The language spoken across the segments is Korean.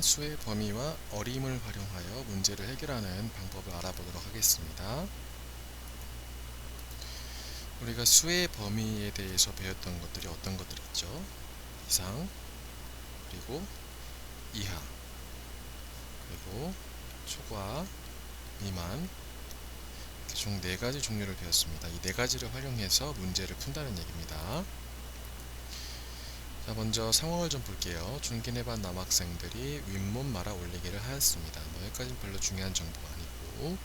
수의 범위와 어림을 활용하여 문제를 해결하는 방법을 알아보도록 하겠습니다. 우리가 수의 범위에 대해서 배웠던 것들이 어떤 것들이 있죠? 이상, 그리고 이하, 그리고 초과, 미만, 이렇게 총 4가지 종류를 배웠습니다. 이 4가지를 활용해서 문제를 푼다는 얘기입니다. 자, 먼저 상황을 좀 볼게요. 중기내반 남학생들이 윗몸 말아 올리기를 하였습니다. 여기까지는 별로 중요한 정보가 아니고,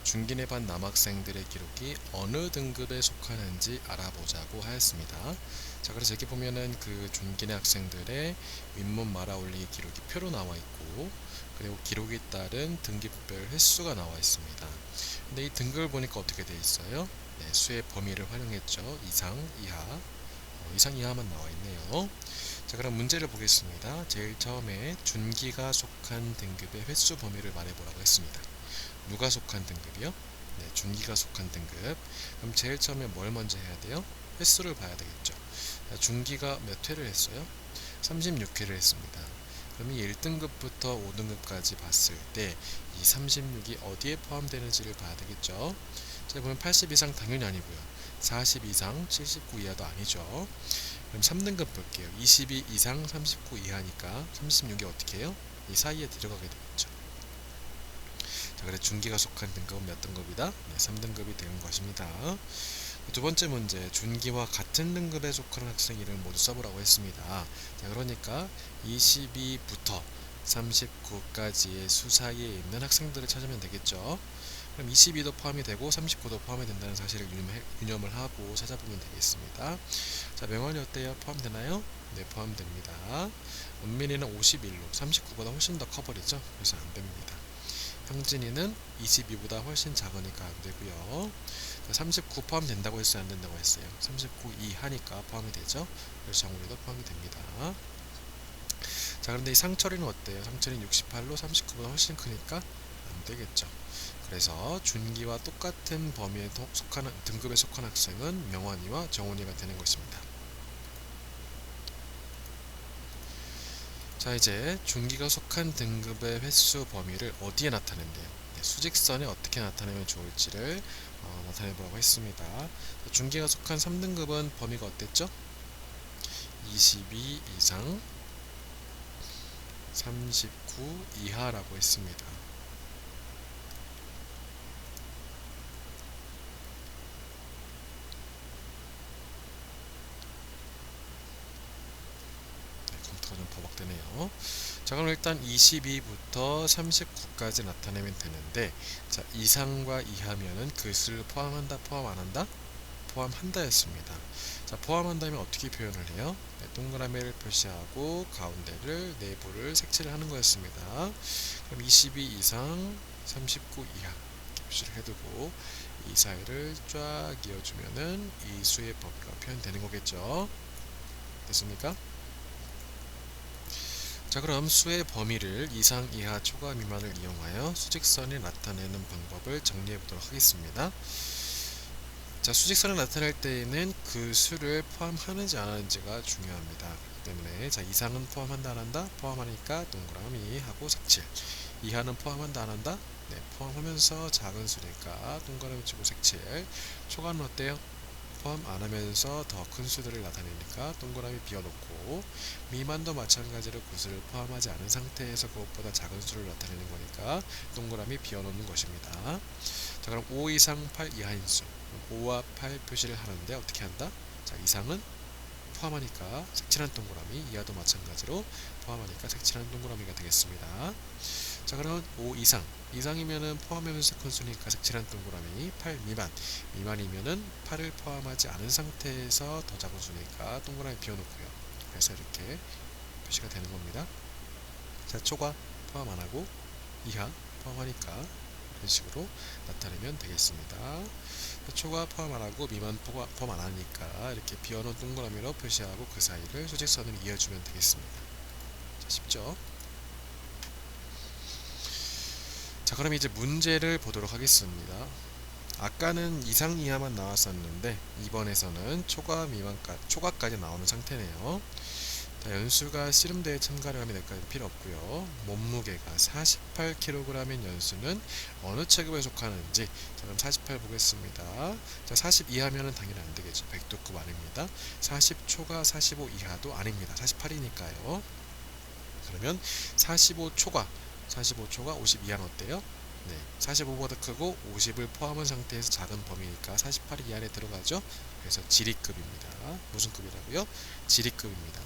중기내반 남학생들의 기록이 어느 등급에 속하는지 알아보자고 하였습니다. 자, 그래서 여기 보면은 그 중기내 학생들의 윗몸 말아 올리기 기록이 표로 나와 있고, 그리고 기록에 따른 등급별 횟수가 나와 있습니다. 근데 이 등급을 보니까 어떻게 되어 있어요? 네, 수의 범위를 활용했죠. 이상, 이하, 이상 이하만 나와 있네요. 자, 그럼 문제를 보겠습니다. 제일 처음에 준기가 속한 등급의 횟수 범위를 말해보라고 했습니다. 누가 속한 등급이요? 네, 준기가 속한 등급. 그럼 제일 처음에 뭘 먼저 해야 돼요? 횟수를 봐야 되겠죠. 자, 준기가 몇 회를 했어요? 36회를 했습니다. 그럼 이 1등급부터 5등급까지 봤을 때 이 36이 어디에 포함되는지를 봐야 되겠죠. 자, 보면 80 이상 당연히 아니고요. 40 이상, 79 이하도 아니죠. 그럼 3등급 볼게요. 22 이상, 39 이하니까 36이 어떻게 해요? 이 사이에 들어가게 되겠죠. 자, 그래서 준기가 속한 등급은 몇 등급이다? 네, 3등급이 되는 것입니다. 두 번째 문제, 준기와 같은 등급에 속하는 학생 이름을 모두 써보라고 했습니다. 자, 그러니까 22부터 39까지의 수 사이에 있는 학생들을 찾으면 되겠죠. 그럼 22도 포함이 되고 39도 포함이 된다는 사실을 유념을 하고 찾아보면 되겠습니다. 자, 명환이 어때요? 포함되나요? 네, 포함됩니다. 은민이는 51로 39보다 훨씬 더 커버리죠. 그래서 안됩니다. 형진이는 22보다 훨씬 작으니까 안되고요. 39 포함된다고 했어요? 안된다고 했어요? 39 이하니까 포함이 되죠. 그래서 정우리도 포함이 됩니다. 자, 그런데 이 상철이는 어때요? 상철이는 68로 39보다 훨씬 크니까 안되겠죠. 그래서 준기와 똑같은 범위에 속하는 등급에 속한 학생은 명환이와 정훈이가 되는 것입니다. 자, 이제 준기가 속한 등급의 횟수 범위를 어디에 나타낸대요? 네, 수직선에 어떻게 나타내면 좋을지를 나타내보라고 했습니다. 자, 준기가 속한 3등급은 범위가 어땠죠? 22 이상 39 이하라고 했습니다. 컴퓨터가 좀 버벅대네요. 자, 그럼 일단 22부터 39까지 나타내면 되는데, 자, 이상과 이하면은 그 수를 포함한다, 포함 안 한다? 포함한다 였습니다. 자, 포함한다면 어떻게 표현을 해요? 네, 동그라미를 표시하고 가운데를 내부를 색칠을 하는 거였습니다. 그럼 22 이상 39 이하 이렇게 표시를 해두고 이 사이를 쫙 이어주면은 이 수의 범위가 표현되는 거겠죠. 됐습니까? 자, 그럼 수의 범위를 이상, 이하, 초과, 미만을 이용하여 수직선을 나타내는 방법을 정리해 보도록 하겠습니다. 자, 수직선을 나타낼 때에는 그 수를 포함하는지 안 하는지가 중요합니다. 그렇기 때문에 자, 이상은 포함한다 안 한다? 포함하니까 동그라미 하고 색칠. 이하는 포함한다 안 한다? 네, 포함하면서 작은 수니까 동그라미 치고 색칠. 초과는 어때요? 포함 안 하면서 더 큰 수들을 나타내니까 동그라미 비워놓고, 미만도 마찬가지로 그 수를 포함하지 않은 상태에서 그것보다 작은 수를 나타내는 거니까 동그라미 비워놓는 것입니다. 자, 그럼 5 이상 8 이하인 수, 5와 8 표시를 하는데 어떻게 한다? 자, 이상은 포함하니까 색칠한 동그라미, 이하도 마찬가지로 포함하니까 색칠한 동그라미가 되겠습니다. 자, 그럼 5 이상, 이상이면은 포함하면서 큰 수니까 색칠한 동그라미, 8 미만, 미만이면은 8을 포함하지 않은 상태에서 더 작은 수니까 동그라미 비워놓고요. 그래서 이렇게 표시가 되는 겁니다. 자, 초과 포함 안하고 이하 포함하니까 이런 식으로 나타내면 되겠습니다. 초과 포함 안하고 미만 포함 안하니까 이렇게 비워놓은 동그라미로 표시하고 그 사이를 수직선으로 이어주면 되겠습니다. 자, 쉽죠? 자, 그럼 이제 문제를 보도록 하겠습니다. 아까는 이상 이하만 나왔었는데 이번에서는 초과까지 나오는 상태네요. 자, 연수가 씨름대회에 참가를 하면 될까요? 필요 없고요. 몸무게가 48kg인 연수는 어느 체급에 속하는지. 자, 그럼 48 보겠습니다. 자, 40 이하면은 당연히 안 되겠죠. 백두급 아닙니다. 40초가 45 이하도 아닙니다. 48이니까요. 그러면 45초가 50 이하는 어때요? 네, 45보다 크고 50을 포함한 상태에서 작은 범위니까 48 이 안에 들어가죠. 그래서 지리급입니다. 무슨 급이라고요? 지리급입니다.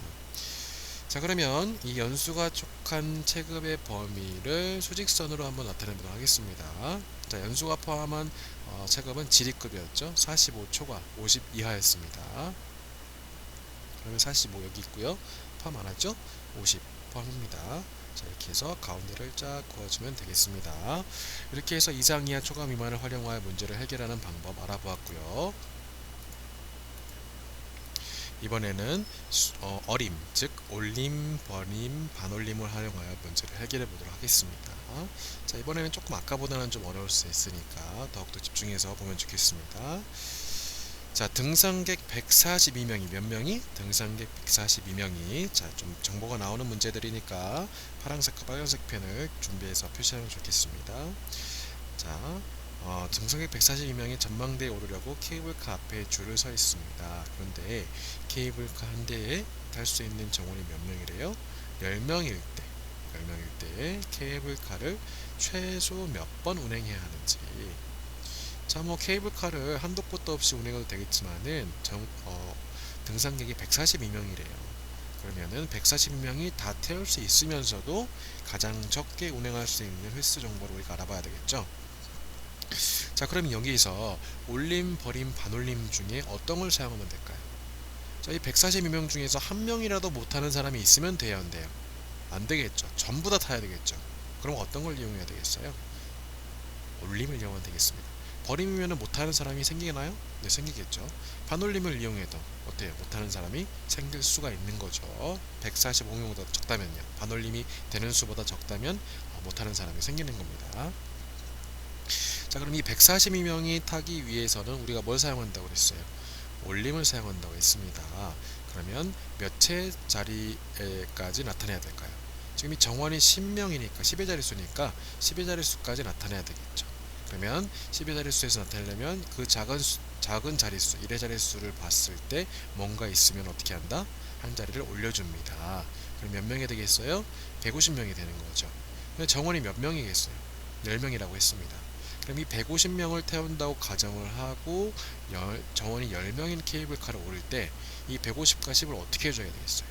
자, 그러면 이 연수가 촉한 체급의 범위를 수직선으로 한번 나타내 보도록 하겠습니다. 자, 연수가 포함한 체급은 지리급이었죠. 45초가 50 이하였습니다. 그러면 45 여기 있고요. 포함 안 하죠? 50 포함입니다. 자, 이렇게 해서 가운데를 쫙 그어주면 되겠습니다. 이렇게 해서 이상 이하 초과 미만을 활용하여 문제를 해결하는 방법 알아보았고요. 이번에는 어림, 즉 올림, 버림, 반올림을 활용하여 문제를 해결해 보도록 하겠습니다. 자, 이번에는 조금 아까보다는 좀 어려울 수 있으니까 더욱더 집중해서 보면 좋겠습니다. 자, 등산객 142명이 몇 명이? 등산객 142명이. 자, 좀 정보가 나오는 문제들이니까 파란색과 빨간색 펜을 준비해서 표시하면 좋겠습니다. 자, 등산객 142명이 전망대에 오르려고 케이블카 앞에 줄을 서 있습니다. 그런데 케이블카 한 대에 탈 수 있는 정원이 몇 명이래요? 10명일 때 케이블카를 최소 몇 번 운행해야 하는지. 자, 뭐 케이블카를 한도 끝도 없이 운행해도 되겠지만은 등산객이 142명이래요. 그러면은 142명이 다 태울 수 있으면서도 가장 적게 운행할 수 있는 횟수 정보를 우리가 알아봐야 되겠죠. 자, 그럼 여기서 올림, 버림, 반올림 중에 어떤 걸 사용하면 될까요? 자, 이 142명 중에서 한 명이라도 못하는 사람이 있으면 돼요, 안 돼요? 안 되겠죠. 전부 다 타야 되겠죠. 그럼 어떤 걸 이용해야 되겠어요? 올림을 이용하면 되겠습니다. 버림이면 못하는 사람이 생기나요? 네, 생기겠죠. 반올림을 이용해도 어때요? 못하는 사람이 생길 수가 있는 거죠. 145명보다 적다면요. 반올림이 되는 수보다 적다면 못하는 사람이 생기는 겁니다. 자, 그럼 이 142명이 타기 위해서는 우리가 뭘 사용한다고 그랬어요? 올림을 사용한다고 했습니다. 그러면 몇 채 자리까지 나타내야 될까요? 지금 이 정원이 10명이니까 10의 자릿수니까 10의 자릿수까지 나타내야 되겠죠. 그러면 10의 자릿수에서 나타내려면 그 작은 자릿수 1의 자릿수를 봤을 때 뭔가 있으면 어떻게 한다? 한 자리를 올려줍니다. 그럼 몇 명이 되겠어요? 150명이 되는 거죠. 정원이 몇 명이겠어요? 10명이라고 했습니다. 그럼 이 150명을 태운다고 가정을 하고 정원이 10명인 케이블카를 오를 때 이 150과 10을 어떻게 해줘야 되겠어요?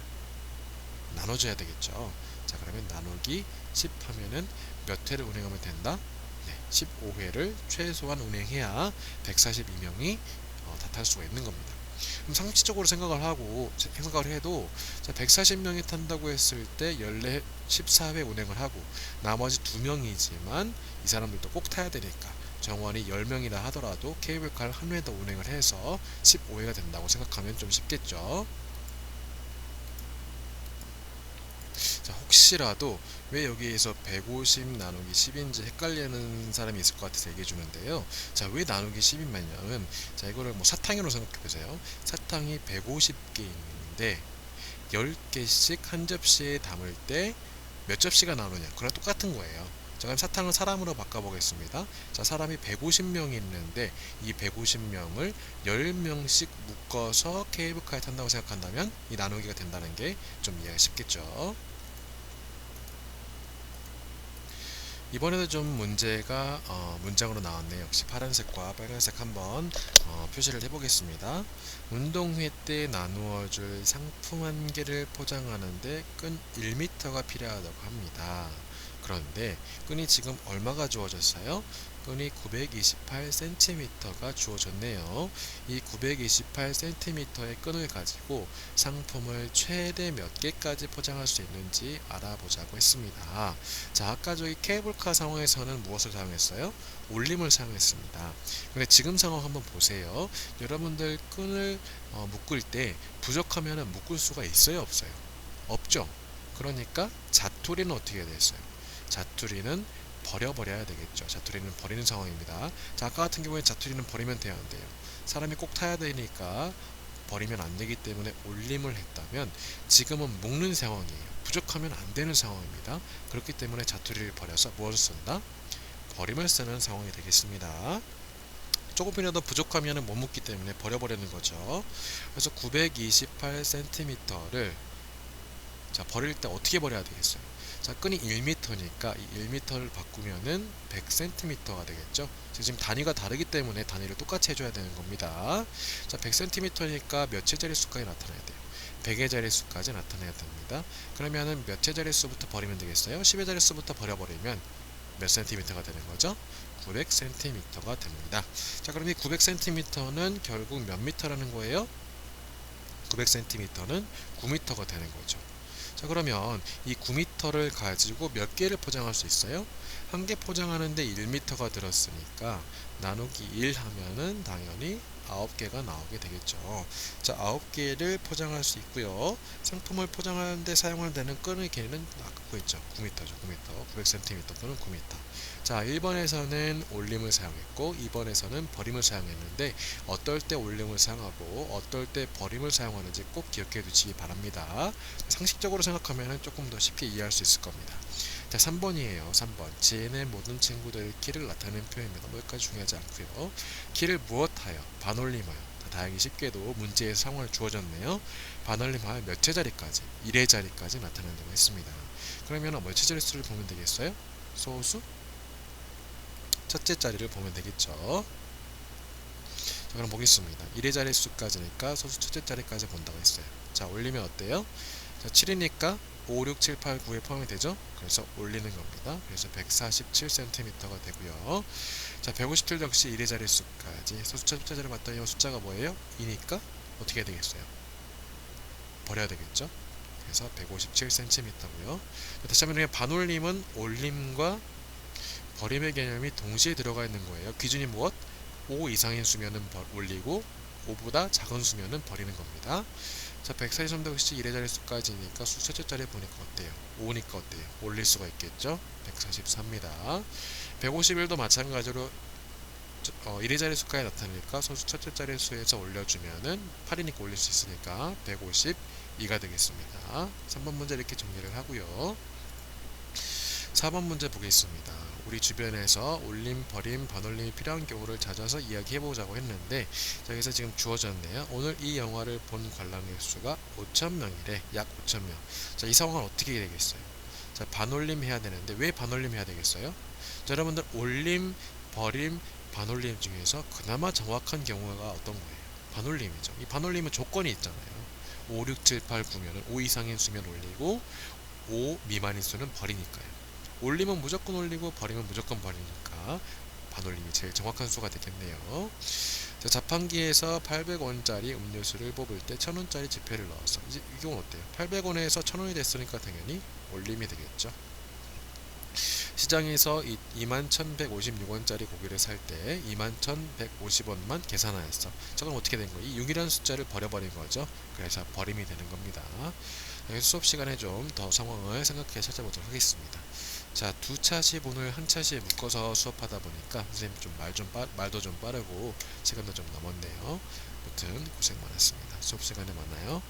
나눠줘야 되겠죠. 자, 그러면 나누기 10 하면은 몇 회를 운행하면 된다? 네, 15회를 최소한 운행해야 142명이 다 탈 수가 있는 겁니다. 그럼 상식적으로 생각을 해도 140명이 탄다고 했을 때 14회 운행을 하고 나머지 2명이지만 이 사람들도 꼭 타야 되니까 정원이 10명이라 하더라도 케이블카를 한 회 더 운행을 해서 15회가 된다고 생각하면 좀 쉽겠죠. 자, 혹시라도 왜 여기에서 150 나누기 10인지 헷갈리는 사람이 있을 것 같아서 얘기해 주는데요. 자, 왜 나누기 10이냐면, 자, 이거를 뭐 사탕으로 생각해 보세요. 사탕이 150개 있는데 10개씩 한 접시에 담을 때 몇 접시가 나오느냐? 그랑 똑같은 거예요. 자, 그럼 사탕을 사람으로 바꿔보겠습니다. 자, 사람이 150명이 있는데 이 150명을 10명씩 묶어서 케이블카에 탄다고 생각한다면 이 나누기가 된다는 게 좀 이해가 쉽겠죠. 이번에도 좀 문제가 문장으로 나왔네요. 역시 파란색과 빨간색 한번 표시를 해보겠습니다. 운동회 때 나누어줄 상품 한 개를 포장하는데 끈 1m가 필요하다고 합니다. 그런데 끈이 지금 얼마가 주어졌어요? 끈이 928cm가 주어졌네요. 이 928cm의 끈을 가지고 상품을 최대 몇 개까지 포장할 수 있는지 알아보자고 했습니다. 자, 아까 저기 케이블카 상황에서는 무엇을 사용했어요? 올림을 사용했습니다. 근데 지금 상황 한번 보세요. 여러분들 끈을 묶을 때 부족하면 묶을 수가 있어요, 없어요? 없죠. 그러니까 자투리는 어떻게 해야 되겠어요? 자투리는 버려야 되겠죠. 자투리는 버리는 상황입니다. 자, 아까 같은 경우에 자투리는 버리면 돼요, 안 돼요? 사람이 꼭 타야 되니까 버리면 안 되기 때문에 올림을 했다면 지금은 묶는 상황이에요. 부족하면 안 되는 상황입니다. 그렇기 때문에 자투리를 버려서 무엇을 쓴다? 버림을 쓰는 상황이 되겠습니다. 조금이라도 부족하면 못 묶기 때문에 버려버리는 거죠. 그래서 928cm를 자, 버릴 때 어떻게 버려야 되겠어요? 자, 끈이 1m니까 이 1m를 바꾸면은 100cm가 되겠죠. 지금 단위가 다르기 때문에 단위를 똑같이 해줘야 되는 겁니다. 자, 100cm니까 몇의 자릿수까지 나타나야 돼요? 100의 자릿수까지 나타내야 됩니다. 그러면은 몇의 자릿수부터 버리면 되겠어요? 10의 자릿수부터 버려버리면 몇 cm가 되는 거죠? 900cm가 됩니다. 자, 그럼 이 900cm는 결국 몇 미터라는 거예요? 900cm는 9m가 되는 거죠. 자, 그러면 이 9m를 가지고 몇 개를 포장할 수 있어요? 한 개 포장하는데 1m가 들었으니까 나누기 1 하면은 당연히 9개가 나오게 되겠죠. 자, 9개를 포장할 수 있고요. 상품을 포장하는데 사용되는 끈의 길이는 아까 구했죠. 9m죠. 9m. 900cm 또는 9m. 자, 1번에서는 올림을 사용했고 2번에서는 버림을 사용했는데 어떨 때 올림을 사용하고 어떨 때 버림을 사용하는지 꼭 기억해 두시기 바랍니다. 상식적으로 생각하면 조금 더 쉽게 이해할 수 있을 겁니다. 자, 3번이에요. 3번. 지인의 모든 친구들의 키를 나타내는 표현입니다. 뭐까지 중요하지 않고요. 키를 무엇하여? 반올림하여. 다행히 쉽게도 문제의 상황을 주어졌네요. 반올림하여 몇의 자리까지? 1의 자리까지 나타낸다고 했습니다. 그러면 몇의 자릿수를 보면 되겠어요? 소수? 첫째 자리를 보면 되겠죠. 자, 그럼 보겠습니다. 1의 자릿수까지니까 소수 첫째 자리까지 본다고 했어요. 자, 올리면 어때요? 자, 7이니까 5, 6, 7, 8, 9에 포함이 되죠? 그래서 올리는 겁니다. 그래서 147cm가 되고요. 자, 157 역시 1의 자릿수까지 소수 첫째 자리를 봤더니 숫자가 뭐예요? 2니까 어떻게 되겠어요? 버려야 되겠죠? 그래서 157cm고요. 다시 한번 반올림은 올림과 버림의 개념이 동시에 들어가 있는 거예요. 기준이 무엇? 5 이상인 수면은 올리고 5보다 작은 수면은 버리는 겁니다. 자, 143도 역시 1의 자릿수까지니까 수 첫째 자리에 보니까 어때요? 5니까 어때요? 올릴 수가 있겠죠? 144입니다. 151도 마찬가지로 1의 자릿수까지 나타나니까 소수 첫째 자릿수에서 올려주면은 8이니까 올릴 수 있으니까 152가 되겠습니다. 3번 문제 이렇게 정리를 하고요. 4번 문제 보겠습니다. 우리 주변에서 올림, 버림, 반올림이 필요한 경우를 찾아서 이야기해보자고 했는데 여기서 지금 주어졌네요. 오늘 이 영화를 본 관람객 수가 5,000명이래. 약 5,000명. 자, 이 상황은 어떻게 되겠어요? 자, 반올림 해야 되는데 왜 반올림 해야 되겠어요? 자, 여러분들 올림, 버림, 반올림 중에서 그나마 정확한 경우가 어떤 거예요? 반올림이죠. 이 반올림은 조건이 있잖아요. 5, 6, 7, 8, 9면은 5 이상인 수면 올리고 5 미만인 수는 버리니까요. 올리면 무조건 올리고 버리면 무조건 버리니까 반올림이 제일 정확한 수가 되겠네요. 자, 자판기에서 800원짜리 음료수를 뽑을 때 1000원짜리 지폐를 넣었어. 이제 이건 어때요? 800원에서 1000원이 됐으니까 당연히 올림이 되겠죠. 시장에서 21,156원짜리 고기를 살 때 21,150원만 계산하였어. 저건 어떻게 된 거예요? 이 6이라는 숫자를 버려버린 거죠. 그래서 버림이 되는 겁니다. 수업 시간에 좀 더 상황을 생각해 찾아보도록 하겠습니다. 자, 두 차시 오늘 한 차시에 묶어서 수업하다 보니까 선생님 좀 말도 좀 빠르고 시간도 좀 넘었네요. 아무튼 고생 많았습니다. 수업 시간에 만나요.